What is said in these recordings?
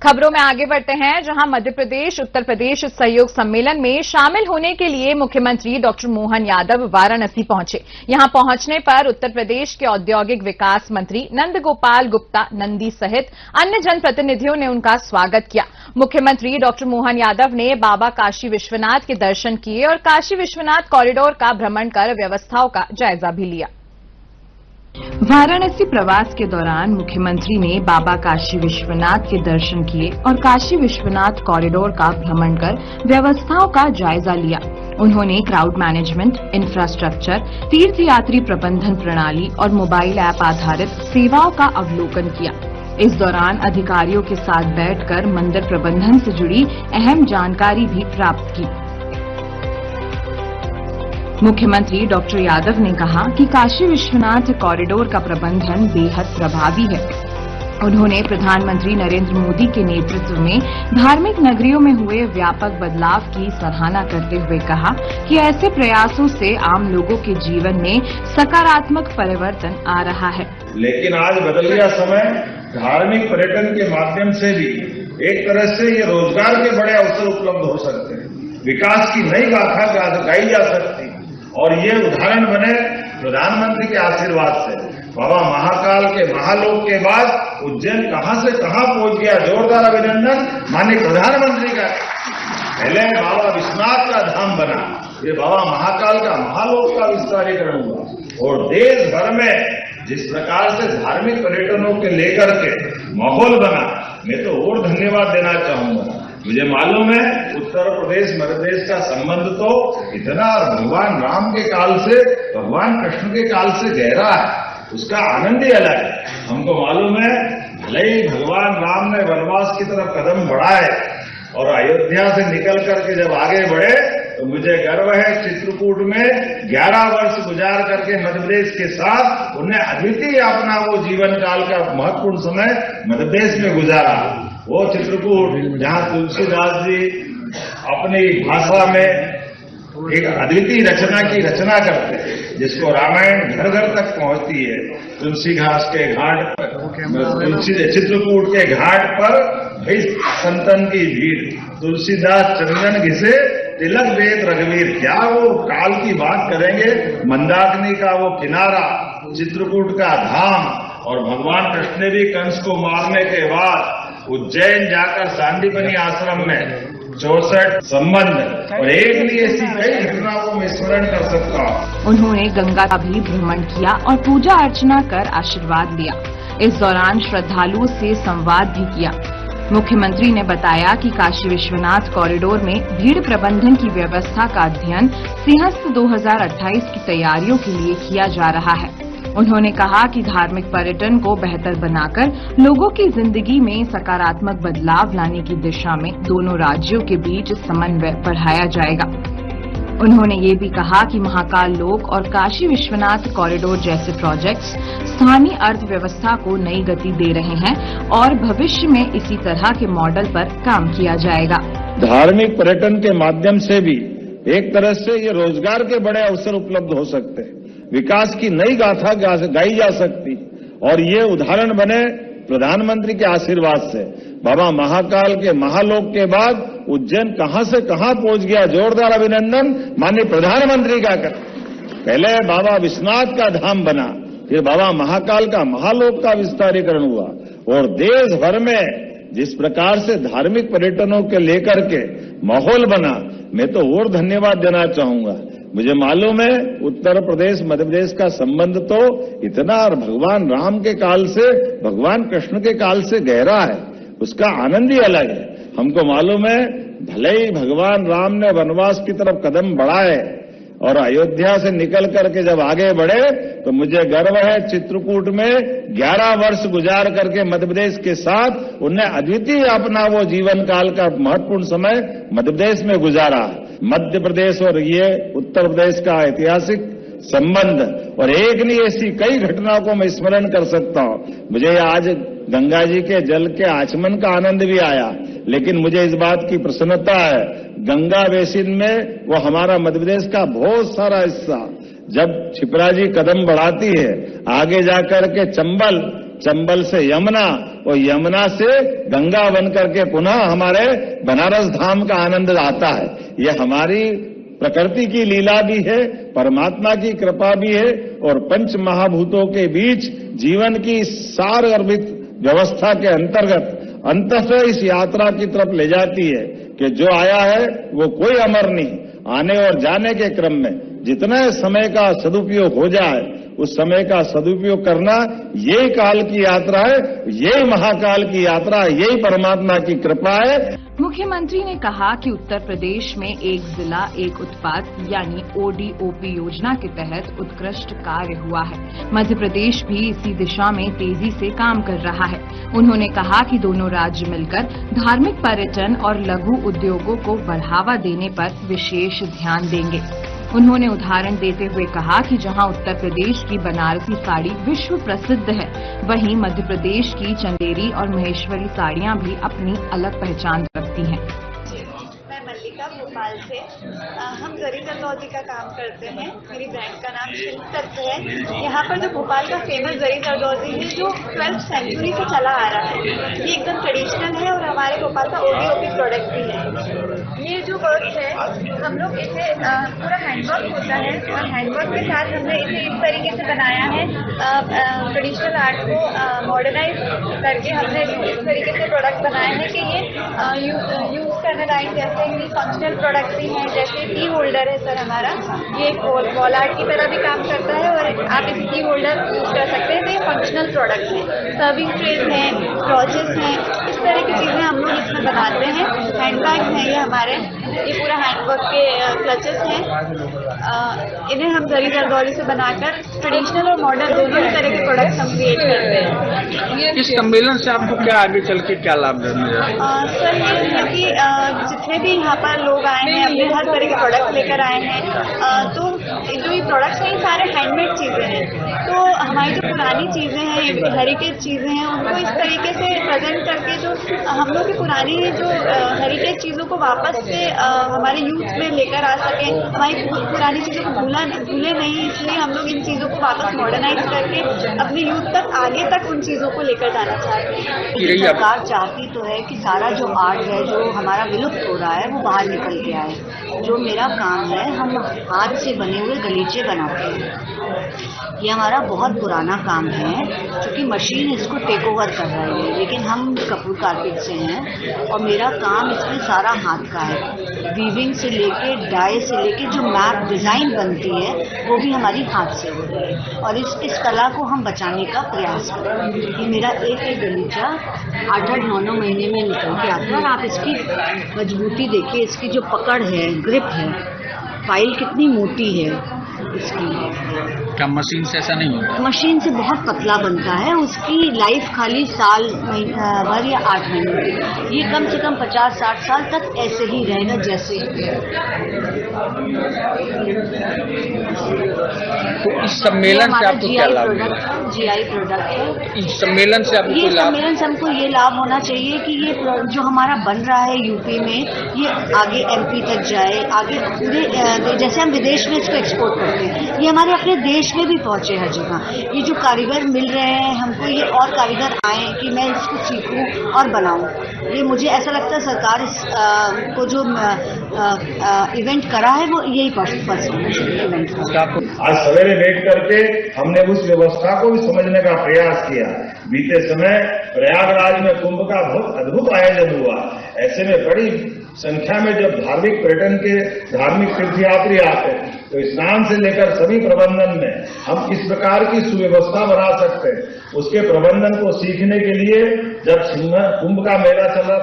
खबरों में आगे बढ़ते हैं, जहां मध्य प्रदेश उत्तर प्रदेश सहयोग सम्मेलन में शामिल होने के लिए मुख्यमंत्री डॉक्टर मोहन यादव वाराणसी पहुंचे। यहां पहुंचने पर उत्तर प्रदेश के औद्योगिक विकास मंत्री नंदगोपाल गुप्ता नंदी सहित अन्य जनप्रतिनिधियों ने उनका स्वागत किया। मुख्यमंत्री डॉक्टर मोहन यादव ने बाबा काशी विश्वनाथ के दर्शन किए और काशी विश्वनाथ कॉरिडोर का भ्रमण कर व्यवस्थाओं का जायजा भी लिया। वाराणसी प्रवास के दौरान मुख्यमंत्री ने बाबा काशी विश्वनाथ के दर्शन किए और काशी विश्वनाथ कॉरिडोर का भ्रमण कर व्यवस्थाओं का जायजा लिया। उन्होंने क्राउड मैनेजमेंट, इंफ्रास्ट्रक्चर, तीर्थयात्री प्रबंधन प्रणाली और मोबाइल ऐप आधारित सेवाओं का अवलोकन किया। इस दौरान अधिकारियों के साथ बैठकर मंदिर प्रबंधन से जुड़ी अहम जानकारी भी प्राप्त की। मुख्यमंत्री डॉक्टर यादव ने कहा कि काशी विश्वनाथ कॉरिडोर का प्रबंधन बेहद प्रभावी है। उन्होंने प्रधानमंत्री नरेंद्र मोदी के नेतृत्व में धार्मिक नगरियों में हुए व्यापक बदलाव की सराहना करते हुए कहा कि ऐसे प्रयासों से आम लोगों के जीवन में सकारात्मक परिवर्तन आ रहा है। लेकिन आज बदल गया समय, धार्मिक पर्यटन के माध्यम से भी एक तरह से ये रोजगार के बड़े अवसर उपलब्ध हो सकते हैं, विकास की नई गाथा गाई जा सकती है। और ये उदाहरण बने प्रधानमंत्री के आशीर्वाद से। बाबा महाकाल के महालोक के बाद उज्जैन कहां से कहां पहुंच गया, जोरदार अभिनंदन माननीय प्रधानमंत्री का। पहले बाबा विश्वनाथ का धाम बना, ये बाबा महाकाल का महालोक का विस्तारीकरण हुआ और देश भर में जिस प्रकार से धार्मिक पर्यटनों के लेकर के माहौल बना, मैं तो और धन्यवाद देना चाहूंगा। मुझे मालूम है उत्तर प्रदेश मध्य प्रदेश का संबंध तो इतना भगवान राम के काल से, भगवान कृष्ण के काल से गहरा है, उसका आनंद ही अलग है। हमको मालूम है भले ही भगवान राम ने वनवास की तरफ कदम बढ़ाए और अयोध्या से निकल करके जब आगे बढ़े तो मुझे गर्व है चित्रकूट में 11 वर्ष गुजार करके मध्य प्रदेश के साथ उन्हें अद्वितीय अपना वो जीवन काल का महत्वपूर्ण समय मध्य प्रदेश में गुजारा। वो चित्रकूट जहां तुलसीदास जी अपनी भाषा में एक अद्वितीय रचना की रचना करते हैं, जिसको रामायण घर घर तक पहुंचती है। तुलसी घास के घाट पर, चित्रकूट के घाट पर भई संतन की भीड़, तुलसीदास चंदन घिसे तिलक वेद रघुवीर। क्या वो काल की बात करेंगे, मंदाकिनी का वो किनारा, चित्रकूट का धाम। और भगवान कृष्ण ने भी कंस को मारने के बाद उज्जैन जाकर सांदीपनि आश्रम में 64 संबंध और एक नहीं ऐसी कई घटनाओं को मैं स्मरण कर सकता हूँ। उन्होंने गंगा का भी भ्रमण किया और पूजा अर्चना कर आशीर्वाद लिया। इस दौरान श्रद्धालुओं से संवाद भी किया। मुख्यमंत्री ने बताया कि काशी विश्वनाथ कॉरिडोर में भीड़ प्रबंधन की व्यवस्था का अध्ययन सिंहस्थ 2028 की तैयारियों के लिए किया जा रहा है। उन्होंने कहा कि धार्मिक पर्यटन को बेहतर बनाकर लोगों की जिंदगी में सकारात्मक बदलाव लाने की दिशा में दोनों राज्यों के बीच समन्वय बढ़ाया जाएगा। उन्होंने ये भी कहा कि महाकाल लोक और काशी विश्वनाथ कॉरिडोर जैसे प्रोजेक्ट्स स्थानीय अर्थव्यवस्था को नई गति दे रहे हैं और भविष्य में इसी तरह के मॉडल पर काम किया जाएगा। धार्मिक पर्यटन के माध्यम से भी एक तरह से ये रोजगार के बड़े अवसर उपलब्ध हो सकते हैं, विकास की नई गाथा गाई जा सकती और ये उदाहरण बने प्रधानमंत्री के आशीर्वाद से। बाबा महाकाल के महालोक के बाद उज्जैन कहां से कहां पहुंच गया, जोरदार अभिनंदन माननीय प्रधानमंत्री का। पहले बाबा विश्वनाथ का धाम बना, फिर बाबा महाकाल का महालोक का विस्तारीकरण हुआ और देश भर में जिस प्रकार से धार्मिक पर्यटनों के लेकर के माहौल बना, मैं तो और धन्यवाद देना चाहूंगा। मुझे मालूम है उत्तर प्रदेश मध्य प्रदेश का संबंध तो इतना भगवान राम के काल से, भगवान कृष्ण के काल से गहरा है, उसका आनंद ही अलग है। हमको मालूम है भले ही भगवान राम ने वनवास की तरफ कदम बढ़ाए और अयोध्या से निकल करके जब आगे बढ़े तो मुझे गर्व है चित्रकूट में 11 वर्ष गुजार करके मध्य प्रदेश के साथ उन्हें अद्वितीय अपना वो जीवन काल का महत्वपूर्ण समय मध्य प्रदेश में गुजारा। मध्य प्रदेश और ये उत्तर प्रदेश का ऐतिहासिक संबंध और एक नहीं ऐसी कई घटनाओं को मैं स्मरण कर सकता हूं। मुझे आज गंगा जी के जल के आचमन का आनंद भी आया, लेकिन मुझे इस बात की प्रसन्नता है गंगा बेसिन में वो हमारा मध्य प्रदेश का बहुत सारा हिस्सा जब क्षिप्रा जी कदम बढ़ाती है आगे जाकर के चंबल चंबल से यमुना और यमुना से गंगा बन करके पुनः हमारे बनारस धाम का आनंद आता है। ये हमारी प्रकृति की लीला भी है, परमात्मा की कृपा भी है और पंच महाभूतों के बीच जीवन की सार गर्भित व्यवस्था के अंतर्गत अंततः इस यात्रा की तरफ ले जाती है कि जो आया है वो कोई अमर नहीं। आने और जाने के क्रम में जितना समय का सदुपयोग हो जाए उस समय का सदुपयोग करना, यही काल की यात्रा है, यही महाकाल की यात्रा है, यही परमात्मा की कृपा है। मुख्यमंत्री ने कहा कि उत्तर प्रदेश में एक जिला एक उत्पाद यानी ODOP योजना के तहत उत्कृष्ट कार्य हुआ है। मध्य प्रदेश भी इसी दिशा में तेजी से काम कर रहा है। उन्होंने कहा कि दोनों राज्य मिलकर धार्मिक पर्यटन और लघु उद्योगों को बढ़ावा देने पर विशेष ध्यान देंगे। उन्होंने उदाहरण देते हुए कहा कि जहां उत्तर प्रदेश की बनारसी साड़ी विश्व प्रसिद्ध है, वहीं मध्य प्रदेश की चंदेरी और महेश्वरी साड़ियां भी अपनी अलग पहचान रखती हैं। मैं मल्लिका भोपाल से। हम जरी जरदौजी का काम करते हैं। मेरी ब्रांड का नाम शिल्प तत्व है। यहाँ पर जो भोपाल का फेमस जरी जरदौजी है जो 12th सेंचुरी से चला आ रहा है, ये एकदम ट्रेडिशनल है और हमारे भोपाल का ODOP प्रोडक्ट भी है। ये जो वर्क है हम लोग इसे पूरा हैंडवर्क होता है और हैंडवर्क के साथ हमने इसे इस तरीके से बनाया है। ट्रेडिशनल आर्ट को मॉडर्नाइज करके हमने इस तरीके से प्रोडक्ट बनाए हैं कि ये यूज करने लायक, जैसे कि फंक्शनल प्रोडक्ट भी हैं, जैसे टी होल्डर है सर हमारा, ये वॉल आर्ट की तरह भी काम करता है और आप इस टी होल्डर यूज कर सकते हैं। तो ये फंक्शनल प्रोडक्ट है। सर्विंग ट्रेज हैं, क्रॉचेस हैं, इस तरह की चीजें हम लोग इसमें बनाते हैं। हैंडबैग्स हैं ये हमारे, ये पूरा हैंडवर्क के क्लचेस हैं। इन्हें हम जरी जरदौजी से बनाकर ट्रेडिशनल और मॉडर्न दोनों ही तरह के प्रोडक्ट्स हम क्रिएट करते हैं। इस सम्मेलन से आपको क्या आगे चल के क्या लाभ मिलेगा? सर ये है कि जितने भी यहाँ पर लोग आए हैं अपने हर तरह के प्रोडक्ट लेकर आए हैं, तो जो ये प्रोडक्ट्स हैं ये सारे हैंडमेड चीजें हैं। तो हमारी जो पुरानी चीजें हैं, हेरिटेज चीजें हैं, उनको इस तरीके से प्रेजेंट करके जो हम लोग की पुरानी जो हेरिटेज चीजों को वापस से हमारे यूथ में लेकर आ सके, हमारी पुरानी चीजों को भूले नहीं, इसलिए हम लोग इन चीजों को वापस मॉडर्नाइज करके अपने यूथ तक आगे तक उन चीजों को लेकर जाना चाहते हैं। सरकार चाहती तो है कि सारा जो आर्ट है जो हमारा विलुप्त हो रहा है वो बाहर निकल के आए। जो मेरा काम है, हम हाथ से बने हुए गलीचे बनाते हैं। ये हमारा बहुत पुराना काम है, क्योंकि मशीन इसको टेक ओवर कर रही है, लेकिन हम कपूर कारपेट से हैं और मेरा काम इसमें सारा हाथ का है। वीविंग से लेके डाई से लेके जो मैप डिजाइन बनती है वो भी हमारी हाथ से हो रही है और इस कला को हम बचाने का प्रयास कर रहे हैं। ये मेरा एक एक गलीचा 8-8, 9-9 महीने में निकल के आता है और आप इसकी मजबूती देखिए, इसकी जो पकड़ है, ग्रिप है, फाइल कितनी मोटी है इसकी। क्या मशीन से ऐसा नहीं होता? मशीन से बहुत पतला बनता है, उसकी लाइफ खाली साल भर या 8 महीने। ये कम से कम 50-60 साल तक ऐसे ही रहेगा जैसे। तो इस सम्मेलन से आपको क्या लाभ मिला? GI प्रोडक्ट है। इस सम्मेलन से आपको ये लाभ? सम्मेलन से हमको ये लाभ होना चाहिए कि ये जो हमारा बन रहा है यूपी में, ये आगे MP तक जाए, आगे पूरे जैसे हम विदेश में इसको एक्सपोर्ट करते हैं, ये हमारे अपने देश में भी पहुंचे हर जगह। ये जो कारीगर मिल रहे हैं हमको, ये और कारीगर आए कि मैं इसको सीखूं और बनाऊं। ये मुझे ऐसा लगता है सरकार इस को जो इवेंट करा है वो यही पर्पस इवेंट का। आज सवेरे बैठ करके हमने उस व्यवस्था को भी समझने का प्रयास किया। बीते समय प्रयागराज में कुंभ का बहुत अद्भुत आयोजन हुआ। ऐसे में बड़ी संख्या में जब धार्मिक पर्यटन के धार्मिक तीर्थयात्री आते हैं, तो स्नान से लेकर सभी प्रबंधन में हम किस प्रकार की सुव्यवस्था बना सकते हैं, उसके प्रबंधन को सीखने के लिए जब कुंभ का मेला चल रहा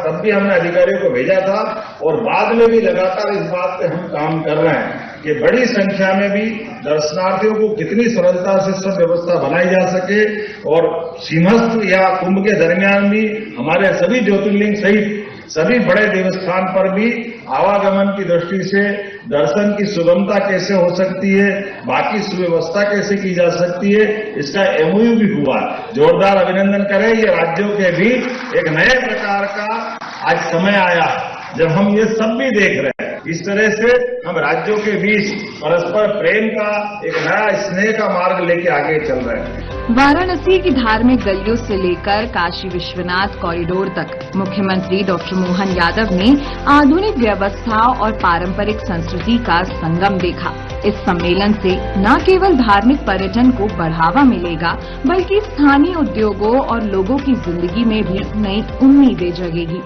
तब भी हमने अधिकारियों को भेजा था और बाद में भी लगातार इस बात पे हम काम कर रहे हैं कि बड़ी संख्या में भी दर्शनार्थियों को कितनी सरलता से सब व्यवस्था बनाई जा सके और सिंहस्थ या कुंभ के दरमियान भी हमारे सभी ज्योतिर्लिंग सहित सभी बड़े देवस्थान पर भी आवागमन की दृष्टि से दर्शन की सुगमता कैसे हो सकती है, बाकी सुव्यवस्था कैसे की जा सकती है, इसका MOU भी हुआ। जोरदार अभिनंदन करें। ये राज्यों के बीच एक नए प्रकार का आज समय आया जब हम ये सब भी देख रहे हैं, इस तरह से हम राज्यों के बीच परस्पर प्रेम का एक नया स्नेह का मार्ग लेके आगे चल रहे हैं। वाराणसी की धार्मिक गलियों से लेकर काशी विश्वनाथ कॉरिडोर तक मुख्यमंत्री डॉक्टर मोहन यादव ने आधुनिक व्यवस्थाओं और पारंपरिक संस्कृति का संगम देखा। इस सम्मेलन से न केवल धार्मिक पर्यटन को बढ़ावा मिलेगा, बल्कि स्थानीय उद्योगों और लोगों की जिंदगी में भी नई उम्मीदें जगेगी।